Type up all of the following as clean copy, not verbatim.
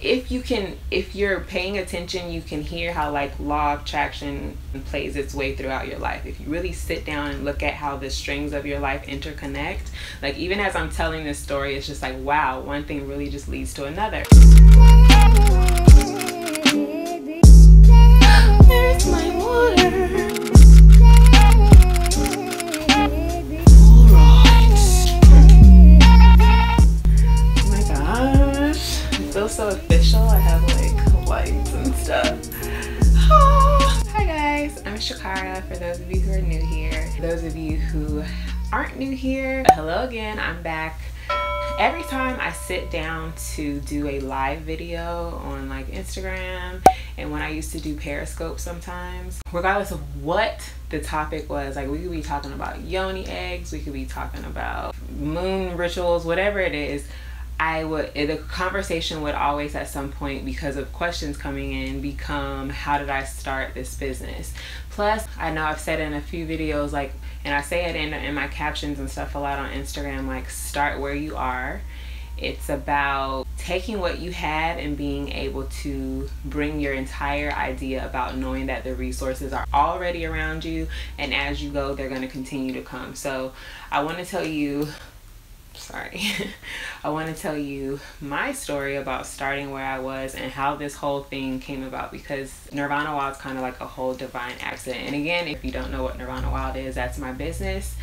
if you're paying attention, you can hear how like law of attraction plays its way throughout your life. If you really sit down and look at how the strings of your life interconnect, like even as I'm telling this story, it's just like, wow, one thing really just leads to another. There's my water. So official. I have like lights and stuff. Oh. Hi guys, I'm Shakara. For those of you who are new here, those of you who aren't new here, hello again. I'm back. Every time I sit down to do a live video on like Instagram, and when I used to do Periscope sometimes, regardless of what the topic was, like we could be talking about yoni eggs, we could be talking about moon rituals, whatever it is, the conversation would always at some point, because of questions coming in, become how did I start this business. Plus, I know I've said in a few videos, like, and I say it in my captions and stuff a lot on Instagram, like start where you are. It's about taking what you have and being able to bring your entire idea about knowing that the resources are already around you, and as you go, they're going to continue to come. So I want to tell you I want to tell you my story about starting where I was and how this whole thing came about, because Nirvana Wild is kind of like a whole divine accident. And again, if you don't know what Nirvana Wild is, that's my business.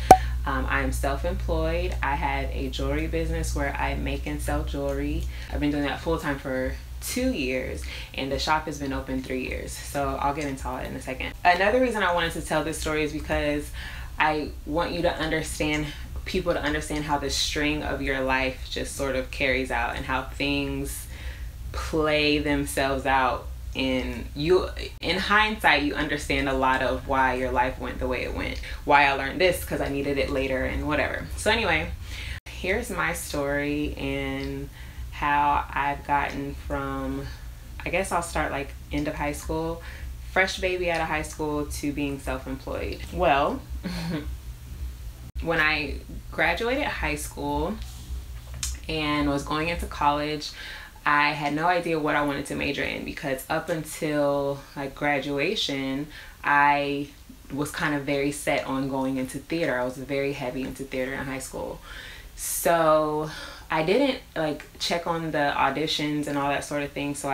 I am self-employed. I had a jewelry business where I make and sell jewelry. I've been doing that full-time for 2 years, and the shop has been open 3 years. So I'll get into all that in a second. Another reason I wanted to tell this story is because I want you to understand, people to understand how the string of your life just sort of carries out, and how things play themselves out. In hindsight, you understand a lot of why your life went the way it went, why I learned this because I needed it later, and whatever. So anyway, here's my story and how I've gotten from, I guess I'll start like end of high school, fresh baby out of high school, to being self-employed. Well, when I graduated high school and was going into college, I had no idea what I wanted to major in, because up until like graduation, I was kind of very set on going into theater. I was very heavy into theater in high school. So I didn't like check on the auditions and all that sort of thing. So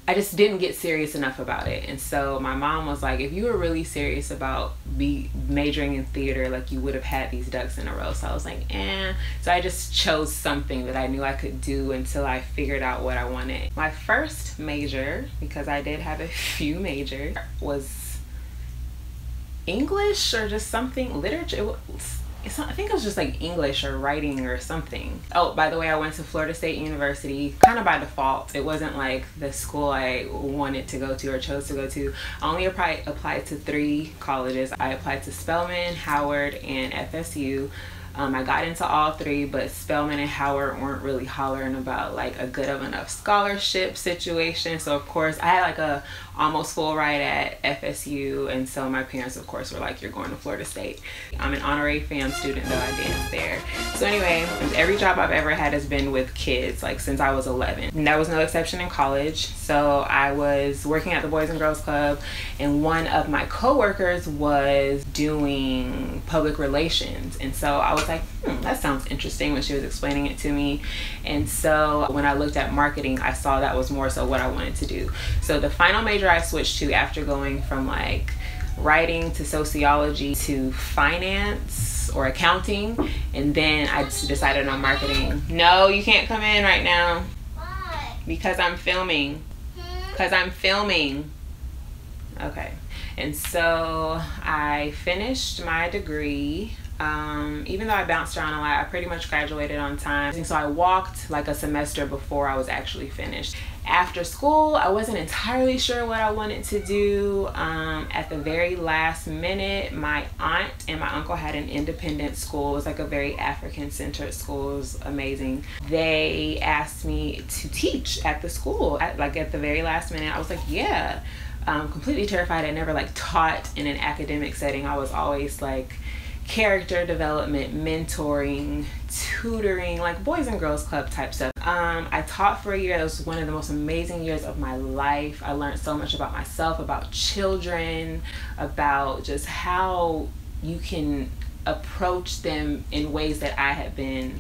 I just didn't get serious enough about it. And so my mom was like, if you were really serious about majoring in theater, like you would have had these ducks in a row. So I was like, eh. So I just chose something that I knew I could do until I figured out what I wanted. My first major, because I did have a few majors, was English or just something, literature. I think it was just like English or writing or something. Oh, by the way, I went to Florida State University kind of by default. It wasn't like the school I wanted to go to or chose to go to. I only applied to 3 colleges. I applied to Spelman, Howard, and FSU. I got into all 3, but Spelman and Howard weren't really hollering about like a good enough scholarship situation. So of course I had like a almost full ride at FSU, and so my parents of course were like, you're going to Florida State. I'm an honorary fam student though, I danced there. So anyway, every job I've ever had has been with kids, like since I was 11. And that was no exception in college. So I was working at the Boys and Girls Club, and one of my co-workers was doing public relations, and so I was like, that sounds interesting when she was explaining it to me. And so when I looked at marketing, I saw that was more so what I wanted to do. So the final major I switched to, after going from like writing to sociology to finance or accounting, and then I just decided on marketing. No, you can't come in right now. Why? Because I'm filming. Because I'm filming. Okay. And so I finished my degree. Even though I bounced around a lot, I pretty much graduated on time. And so I walked like a semester before I was actually finished. After school, I wasn't entirely sure what I wanted to do. At the very last minute, my aunt and my uncle had an independent school. It was like a very African-centered school. It was amazing. They asked me to teach at the school. At the very last minute, I was like, yeah. Completely terrified. I never like taught in an academic setting. I was always like character development, mentoring, tutoring, like Boys and Girls Club type stuff. I taught for a year. It was one of the most amazing years of my life. I learned so much about myself, about children, about just how you can approach them in ways that I had been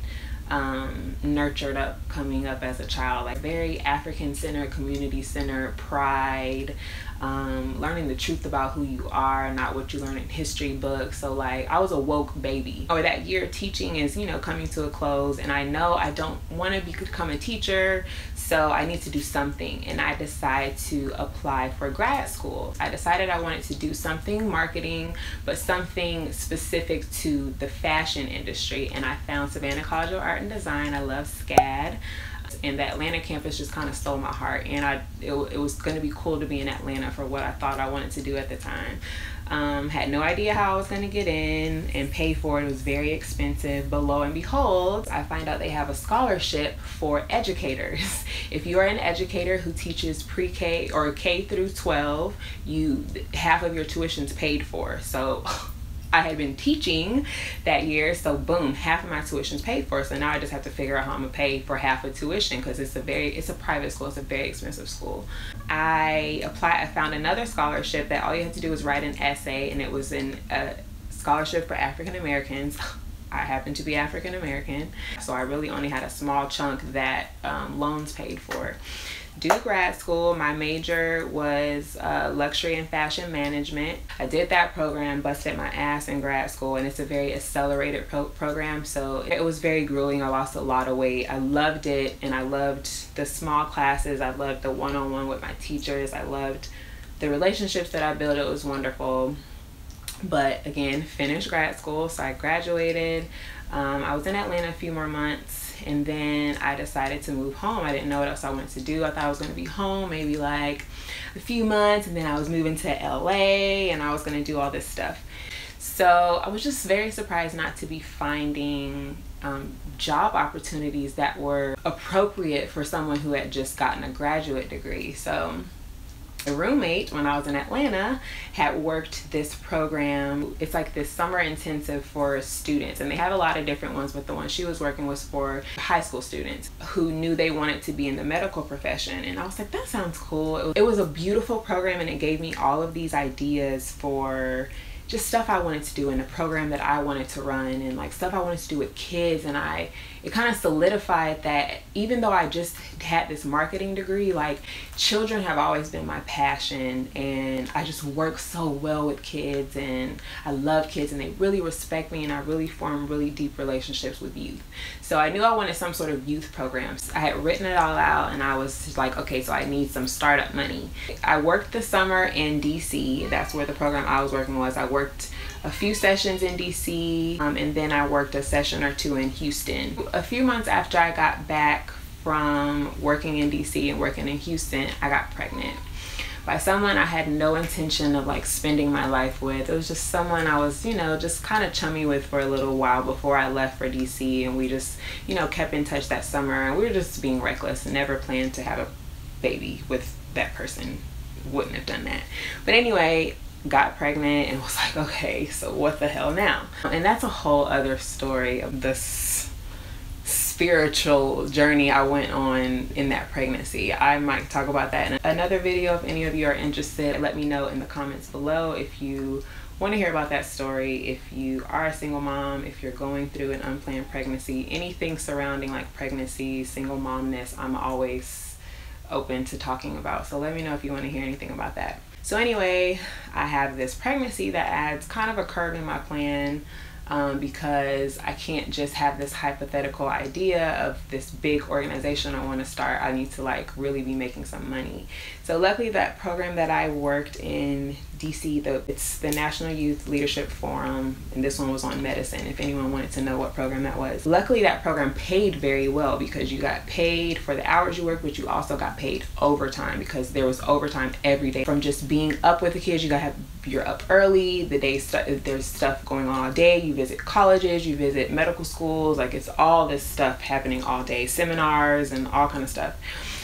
nurtured up coming up as a child, like very African centered, community centered, pride, learning the truth about who you are, not what you learn in history books. So like I was a woke baby. Or that year teaching is, you know, coming to a close, and I know I don't want to become a teacher, so I need to do something. And I decided to apply for grad school. I decided I wanted to do something marketing, but something specific to the fashion industry. And I found Savannah College of Art and Design. I love SCAD. And the Atlanta campus just kind of stole my heart, and it was going to be cool to be in Atlanta for what I thought I wanted to do at the time. Had no idea how I was going to get in and pay for it. It was very expensive, but lo and behold, I find out they have a scholarship for educators. If you are an educator who teaches pre-K or K through 12, half of your tuition's paid for. So I had been teaching that year, so boom, half of my tuition's paid for. So now I just have to figure out how I'm gonna pay for half of tuition, because it's a private school. It's a very expensive school. I found another scholarship that all you had to do was write an essay, and it was a scholarship for African Americans. I happen to be African American, so I really only had a small chunk that loans paid for. Due to grad school, my major was luxury and fashion management. I did that program, busted my ass in grad school, and it's a very accelerated program, so it was very grueling. I lost a lot of weight. I loved it, and I loved the small classes. I loved the one-on-one with my teachers. I loved the relationships that I built. It was wonderful. But again, finished grad school, so I graduated. I was in Atlanta a few more months, and then I decided to move home. I didn't know what else I wanted to do. I thought I was going to be home maybe like a few months, and then I was moving to LA, and I was going to do all this stuff. So I was just very surprised not to be finding job opportunities that were appropriate for someone who had just gotten a graduate degree. So a roommate, when I was in Atlanta, had worked this program. It's like this summer intensive for students, and they have a lot of different ones, but the one she was working was for high school students who knew they wanted to be in the medical profession. And I was like, that sounds cool. It was a beautiful program, and it gave me all of these ideas for just stuff I wanted to do in a program that I wanted to run, and like stuff I wanted to do with kids. And it kind of solidified that even though I just had this marketing degree, like children have always been my passion, and I just work so well with kids, and I love kids, and they really respect me, and I really form really deep relationships with youth. So I knew I wanted some sort of youth programs. I had written it all out, and I was like, okay, so I need some startup money. I worked the summer in DC. That's where the program I was working was. I worked a few sessions in DC, and then I worked a session or two in Houston. A few months after I got back from working in DC and working in Houston, I got pregnant by someone I had no intention of like spending my life with. It was just someone I was, just kind of chummy with for a little while before I left for DC, and we just, kept in touch that summer, and we were just being reckless and never planned to have a baby with that person. Wouldn't have done that. But anyway, got pregnant and was like, okay, so what the hell now? And that's a whole other story of this spiritual journey I went on in that pregnancy. I might talk about that in another video. If any of you are interested, let me know in the comments below if you want to hear about that story. If you are a single mom, if you're going through an unplanned pregnancy, anything surrounding like pregnancy, single momness, I'm always open to talking about. So let me know if you want to hear anything about that. So anyway, I have this pregnancy that adds kind of a curve in my plan, because I can't just have this hypothetical idea of this big organization I want to start. I need to like really be making some money. So luckily that program that I worked in DC, it's the National Youth Leadership Forum, and this one was on medicine, if anyone wanted to know what program that was. Luckily that program paid very well, because you got paid for the hours you worked, but you also got paid overtime, because there was overtime every day. From just being up with the kids, you're up early, there's stuff going on all day, you visit colleges, you visit medical schools, like it's all this stuff happening all day, seminars and all kind of stuff.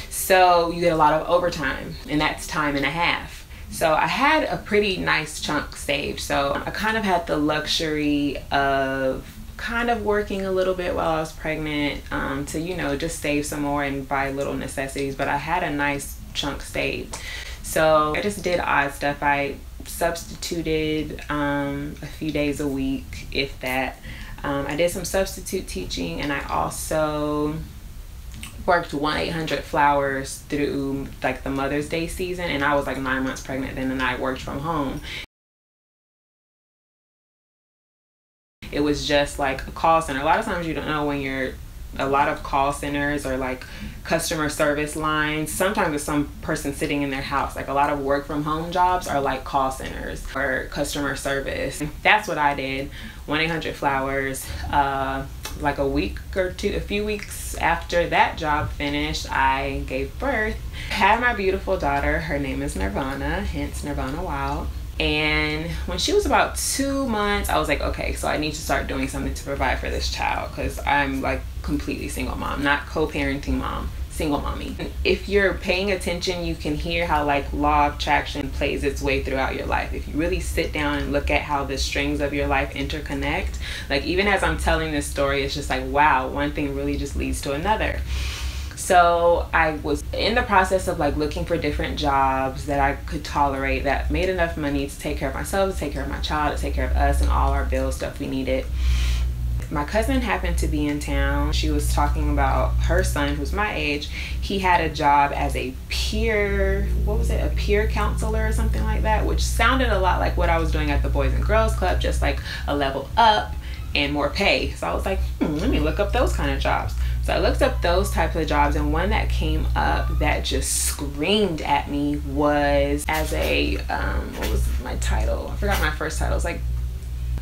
So you get a lot of overtime, and that's time and a half. So I had a pretty nice chunk saved. So I kind of had the luxury of kind of working a little bit while I was pregnant, to, you know, just save some more and buy little necessities, but I had a nice chunk saved. So I just did odd stuff. I substituted a few days a week, if that. I did some substitute teaching, and I also worked 1-800-Flowers through like the Mother's Day season, and I was like 9 months pregnant then, and I worked from home. It was just like a call center. A lot of times you don't know when you're, a lot of call centers or like customer service lines, sometimes it's some person sitting in their house. Like a lot of work from home jobs are like call centers or customer service. That's what I did. 1-800-Flowers. Like a few weeks after that job finished, I gave birth. Had my beautiful daughter. Her name is Nirvana, hence Nirvana Wild. And when she was about 2 months, I was like, okay, so I need to start doing something to provide for this child, because I'm like completely single mom, not co-parenting mom, single mommy. If you're paying attention, you can hear how like law of attraction plays its way throughout your life. If you really sit down and look at how the strings of your life interconnect, like even as I'm telling this story, it's just like, wow, one thing really just leads to another. So I was in the process of like looking for different jobs that I could tolerate that made enough money to take care of myself, to take care of my child, to take care of us and all our bills, stuff we needed. My cousin happened to be in town. She was talking about her son, who's my age. He had a job as a peer, a peer counselor or something like that, which sounded a lot like what I was doing at the Boys and Girls Club, just like a level up and more pay. So I was like, let me look up those kind of jobs. So I looked up those types of jobs, and one that came up that just screamed at me was as a, what was my title? I forgot my first title. It was like,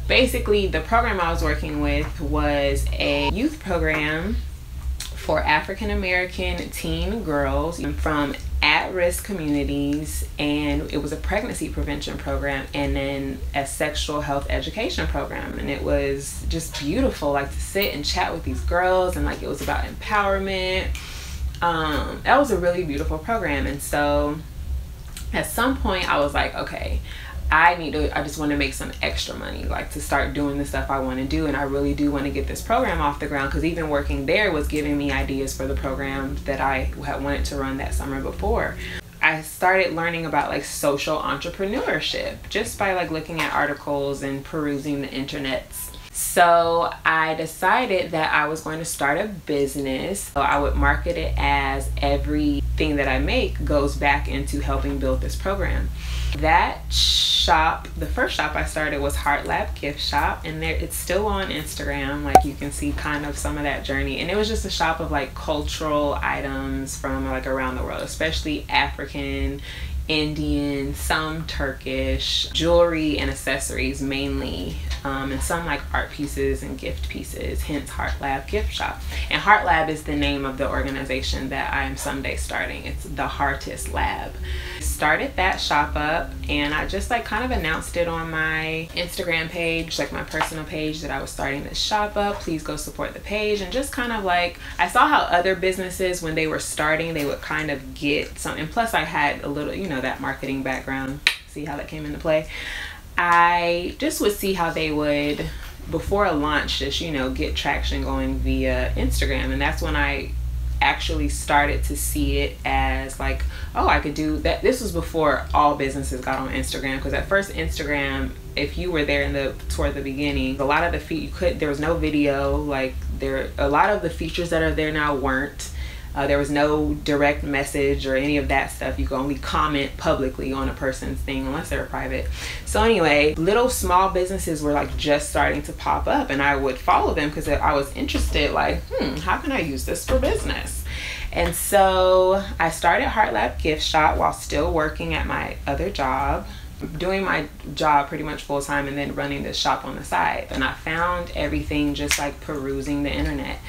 basically the program I was working with was a youth program for African American teen girls from at-risk communities, and it was a pregnancy prevention program and then a sexual health education program. And it was just beautiful, like to sit and chat with these girls, and like it was about empowerment. That was a really beautiful program. And so at some point I was like, okay, I just want to make some extra money, like to start doing the stuff I want to do. And I really do want to get this program off the ground, because even working there was giving me ideas for the program that I had wanted to run that summer before. I started learning about like social entrepreneurship just by like looking at articles and perusing the internets. So I decided that I was going to start a business. So I would market it as everything that I make goes back into helping build this program. That shop, the first shop I started was Heart Lab Gift Shop, and it's still on Instagram. Like you can see kind of some of that journey. And it was just a shop of like cultural items from like around the world, especially African, Indian, some Turkish, jewelry and accessories mainly, and some like art pieces and gift pieces, hence Heart Lab Gift Shop. And Heart Lab is the name of the organization that I am someday starting. It's the Heartist Lab. Started that shop up, and I just like kind of announced it on my Instagram page, like my personal page, that I was starting this shop up. Please go support the page. And just kind of like, I saw how other businesses, when they were starting, they would kind of get some, and plus I had a little, you know, that marketing background. See how that came into play. I just would see how they would, before a launch, just, you know, get traction going via Instagram. And that's when I actually started to see it as like, oh, I could do that. This was before all businesses got on Instagram, because at first Instagram, if you were there toward the beginning, a lot of the there was no video. Like a lot of the features that are there now weren't. There was no direct message or any of that stuff. You could only comment publicly on a person's thing unless they were private. So anyway, little small businesses were like just starting to pop up, and I would follow them because I was interested, like, how can I use this for business? And so I started Heart Lab Gift Shop while still working at my other job, doing my job pretty much full time, and then running this shop on the side. And I found everything just like perusing the internet.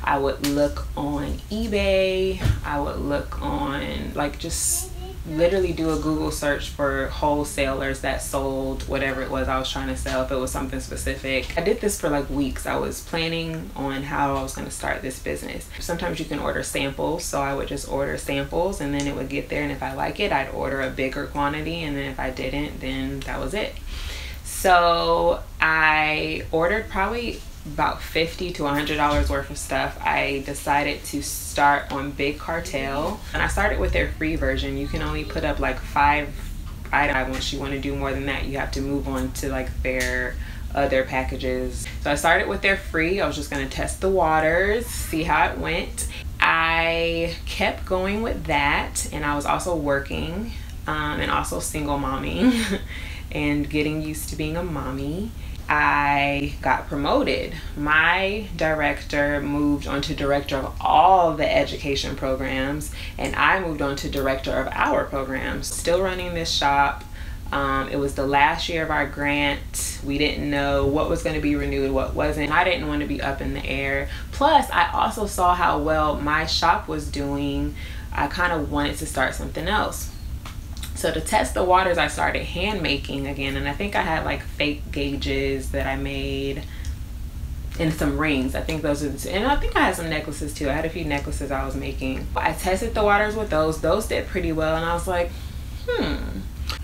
I would look on eBay, I would look on like just literally do a Google search for wholesalers that sold whatever it was I was trying to sell, if it was something specific. I did this for like weeks. I was planning on how I was going to start this business. Sometimes you can order samples, so I would just order samples and then it would get there, and if I like it, I'd order a bigger quantity, and then if I didn't, then that was it. So I ordered probably about $50 to $100 worth of stuff. I decided to start on Big Cartel, and I started with their free version. You can only put up like 5 items. Once you want to do more than that, you have to move on to like their other packages. So I started with their free. I was just going to test the waters, see how it went. I kept going with that, and I was also working and also single momming and getting used to being a mommy. I got promoted. My director moved on to director of all the education programs, and I moved on to director of our programs. Still running this shop. It was the last year of our grant. We didn't know what was going to be renewed, what wasn't. I didn't want to be up in the air. Plus, I also saw how well my shop was doing. I kind of wanted to start something else. So to test the waters, I started hand making again, and I think I had like fake gauges that I made and some rings. I think those are the two. And I think I had some necklaces too. I had a few necklaces I was making. I tested the waters with those. Those did pretty well, and I was like,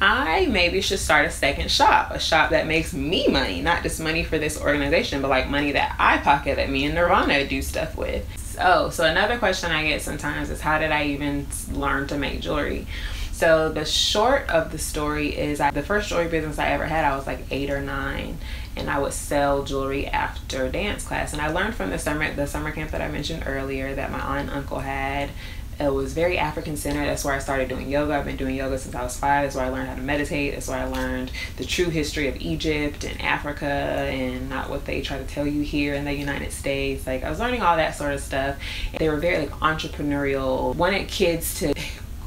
I maybe should start a second shop, a shop that makes me money, not just money for this organization, but like money that I pocket, that me and Nirvana do stuff with. So another question I get sometimes is, how did I even learn to make jewelry? So the short of the story is, the first jewelry business I ever had, I was like 8 or 9, and I would sell jewelry after dance class. And I learned from the summer camp that I mentioned earlier that my aunt and uncle had. It was very African centered. That's where I started doing yoga. I've been doing yoga since I was 5. That's where I learned how to meditate. That's where I learned the true history of Egypt and Africa, and not what they try to tell you here in the United States. Like, I was learning all that sort of stuff. They were very like entrepreneurial, wanted kids to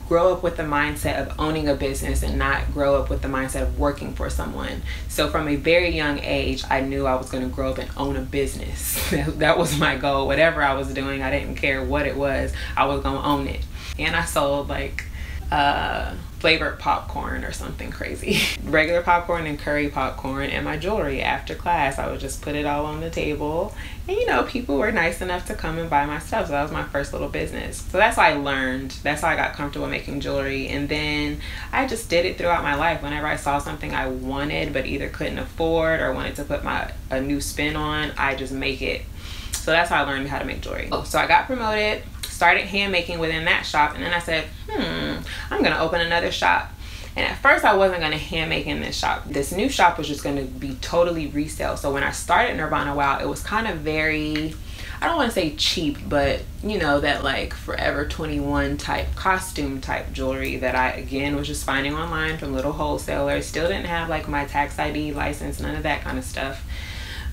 grow up with the mindset of owning a business and not grow up with the mindset of working for someone. So from a very young age, I knew I was going to grow up and own a business. That was my goal. Whatever I was doing, I didn't care what it was, I was going to own it. And I sold like flavored popcorn or something crazy. Regular popcorn and curry popcorn, and my jewelry after class. I would just put it all on the table, and you know, people were nice enough to come and buy my stuff. So that was my first little business. So that's how I learned. That's how I got comfortable making jewelry. And then I just did it throughout my life. Whenever I saw something I wanted but either couldn't afford or wanted to put a new spin on, I just make it. So that's how I learned how to make jewelry. So I got promoted, started hand making within that shop, and then I said, I'm gonna open another shop. And at first I wasn't gonna hand make in this shop. This new shop was just gonna be totally resale. So when I started Nirvana Wow, it was kind of very, I don't want to say cheap, but you know, that like Forever 21 type costume type jewelry that I again was just finding online from little wholesalers. Still didn't have like my tax ID license, none of that kind of stuff.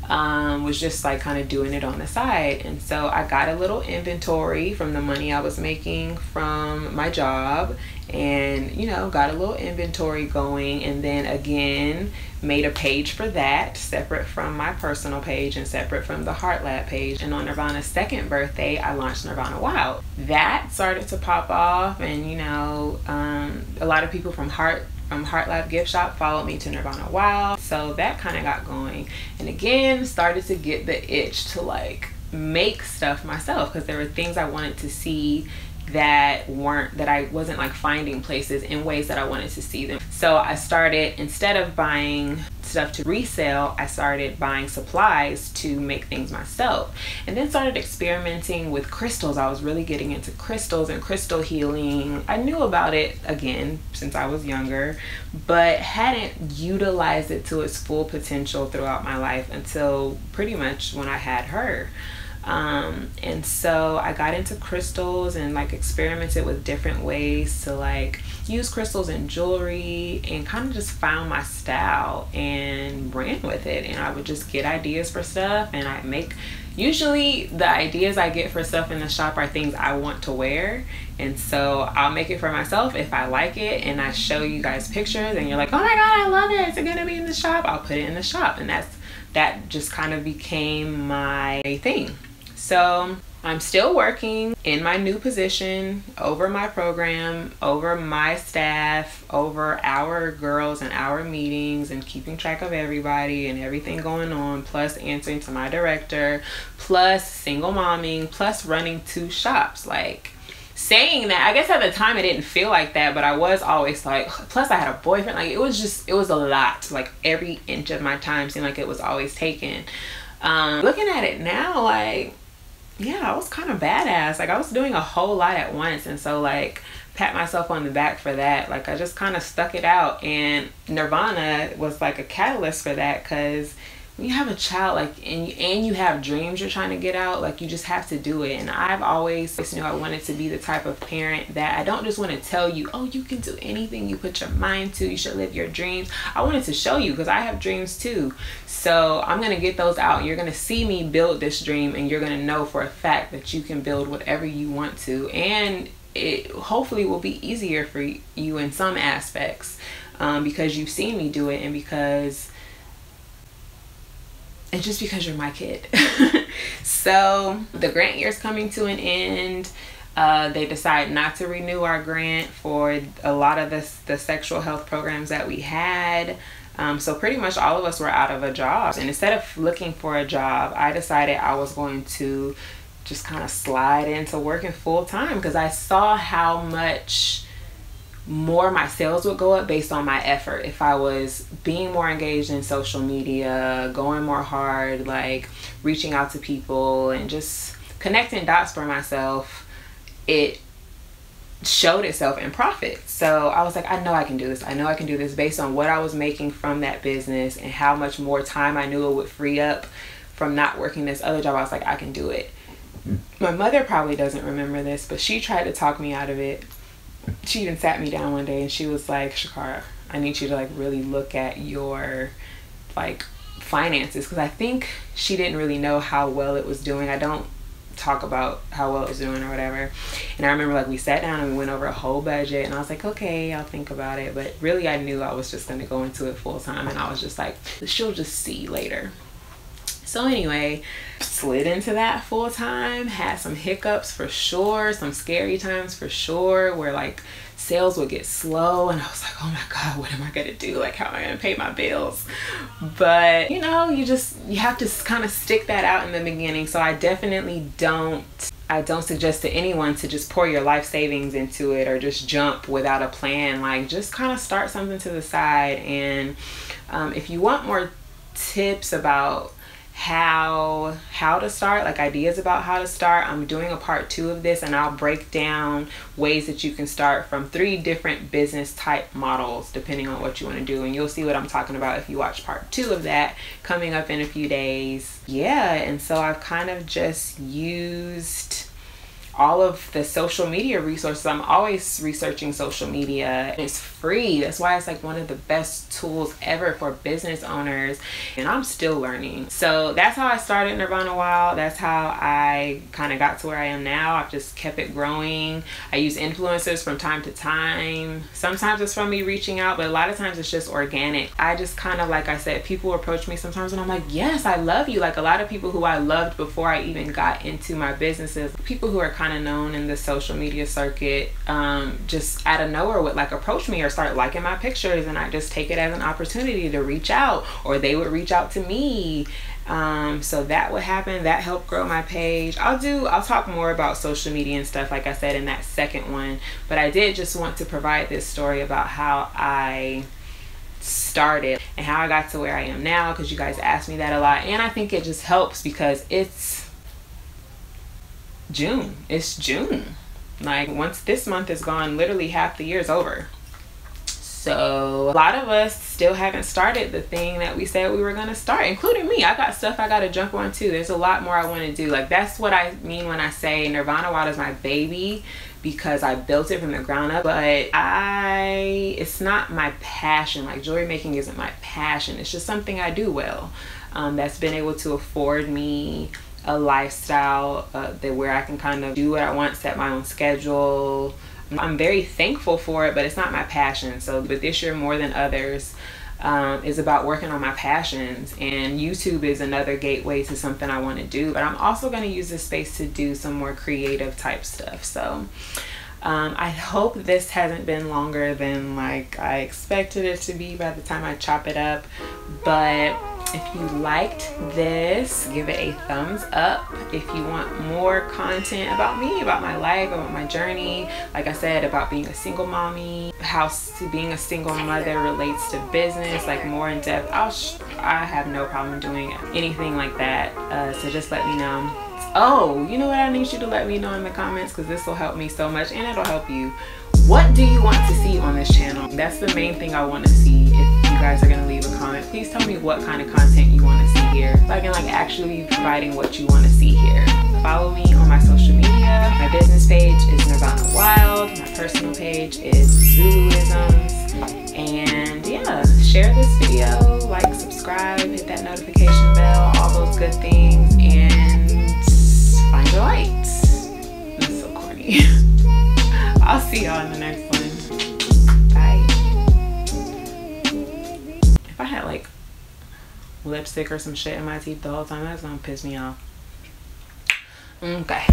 Was just like kind of doing it on the side. And so I got a little inventory from the money I was making from my job, and you know, got a little inventory going, and then again made a page for that, separate from my personal page and separate from the Heart Lab page. And on Nirvana's 2nd birthday, I launched Nirvana Wow. That started to pop off, and you know, a lot of people from Heart Lab gift shop followed me to Nirvana Wow. So that kind of got going, and again started to get the itch to like make stuff myself, because there were things I wanted to see that I wasn't like finding places in ways that I wanted to see them. So I started, instead of buying stuff to resell, I started buying supplies to make things myself, and then started experimenting with crystals. I was really getting into crystals and crystal healing. I knew about it again since I was younger, but hadn't utilized it to its full potential throughout my life until pretty much when I had her. And so I got into crystals and like experimented with different ways to like use crystals in jewelry, and kind of just found my style and ran with it. And I would just get ideas for stuff, and I make, usually the ideas I get for stuff in the shop are things I want to wear, and so I'll make it for myself if I like it, and I show you guys pictures and you're like, oh my god, I love it, is it gonna be in the shop? I'll put it in the shop, and that just kind of became my thing. So I'm still working in my new position, over my program, over my staff, over our girls and our meetings, and keeping track of everybody and everything going on, plus answering to my director, plus single momming, plus running 2 shops. Like, saying that, I guess at the time it didn't feel like that, but I was always like, plus I had a boyfriend. Like, it was a lot. Like, every inch of my time seemed like it was always taken. Looking at it now, like, yeah, I was kind of badass. Like, I was doing a whole lot at once, and so, like, pat myself on the back for that. Like, I just kind of stuck it out, and Nirvana was like a catalyst for that, because when you have a child, like, and you have dreams you're trying to get out, like, you just have to do it. And I've always knew I wanted to be the type of parent that I don't just want to tell you, oh, you can do anything you put your mind to, you should live your dreams. I wanted to show you, because I have dreams too. So I'm going to get those out. You're going to see me build this dream, and you're going to know for a fact that you can build whatever you want to. And it hopefully will be easier for you in some aspects, because you've seen me do it, and just because you're my kid. So the grant year is coming to an end. They decided not to renew our grant for a lot of the sexual health programs that we had. So pretty much all of us were out of a job. And instead of looking for a job, I decided I was going to just kind of slide into working full time, because I saw how much more my sales would go up based on my effort if I was being more engaged in social media, going more hard, like reaching out to people and just connecting dots for myself. It showed itself in profit. So I was like, I know I can do this. I know I can do this based on what I was making from that business and how much more time I knew it would free up from not working this other job. I was like, I can do it. My mother probably doesn't remember this, but she tried to talk me out of it. She even sat me down one day and she was like, Shakara, I need you to like really look at your like finances, because I think she didn't really know how well it was doing. I don't talk about how well it was doing or whatever. And I remember like we sat down and we went over a whole budget, and I was like, okay, I'll think about it. But really I knew I was just going to go into it full time, and I was just like, she'll just see later. So anyway, slid into that full time, had some hiccups for sure, some scary times for sure, where like sales would get slow and I was like, oh my God, what am I gonna do? Like, how am I gonna pay my bills? But you know, you have to kind of stick that out in the beginning. So I definitely don't suggest to anyone to just pour your life savings into it or just jump without a plan. Like, just kind of start something to the side. And if you want more tips about how to start, like ideas about how to start, I'm doing a part 2 of this, and I'll break down ways that you can start from 3 different business type models depending on what you want to do, and you'll see what I'm talking about if you watch part 2 of that coming up in a few days. Yeah, and so I've kind of just used all of the social media resources. I'm always researching social media, and it's free. That's why it's like one of the best tools ever for business owners, and I'm still learning. So that's how I started Nirvana Wild. That's how I kind of got to where I am now. I've just kept it growing. I use influencers from time to time. Sometimes it's from me reaching out, but a lot of times it's just organic. I just kind of, like I said, people approach me sometimes and I'm like, yes, I love you. Like, a lot of people who I loved before I even got into my businesses, people who are kind of known in the social media circuit, just out of nowhere would like approach me or start liking my pictures, and I just take it as an opportunity to reach out, or they would reach out to me. So that would happen. That helped grow my page. I'll talk more about social media and stuff, like I said, in that second one, but I did just want to provide this story about how I started and how I got to where I am now, because you guys ask me that a lot, and I think it just helps because it's June. It's June. Like, once this month is gone, literally half the year is over. So a lot of us still haven't started the thing that we said we were going to start, including me. I got stuff I got to jump on too. There's a lot more I want to do. Like, that's what I mean when I say Nirvana Wild is my baby, because I built it from the ground up, but it's not my passion. Like, jewelry making isn't my passion. It's just something I do well, that's been able to afford me a lifestyle where I can kind of do what I want, set my own schedule. I'm very thankful for it, but it's not my passion. So, but this year more than others, is about working on my passions, and YouTube is another gateway to something I want to do. But I'm also going to use this space to do some more creative type stuff. So I hope this hasn't been longer than like I expected it to be by the time I chop it up. But if you liked this, give it a thumbs up. If you want more content about me, about my life, about my journey, like I said, about being a single mommy, how being a single mother relates to business, like more in depth, I have no problem doing anything like that. So just let me know. Oh, you know what I need you to let me know in the comments, because this will help me so much and it'll help you. What do you want to see on this channel? That's the main thing I want to see. If you guys are going to leave a comment, please tell me what kind of content you want to see here, so I can like actually be providing what you want to see here. Follow me on my social media. My business page is Nirvana Wild. My personal page is Zuluisms. And yeah, share this video, like, subscribe, hit that notification bell, all those good things, and find your light. That's so corny. I'll see y'all in the next one. Bye. If I had like lipstick or some shit in my teeth the whole time, that's gonna piss me off. Okay.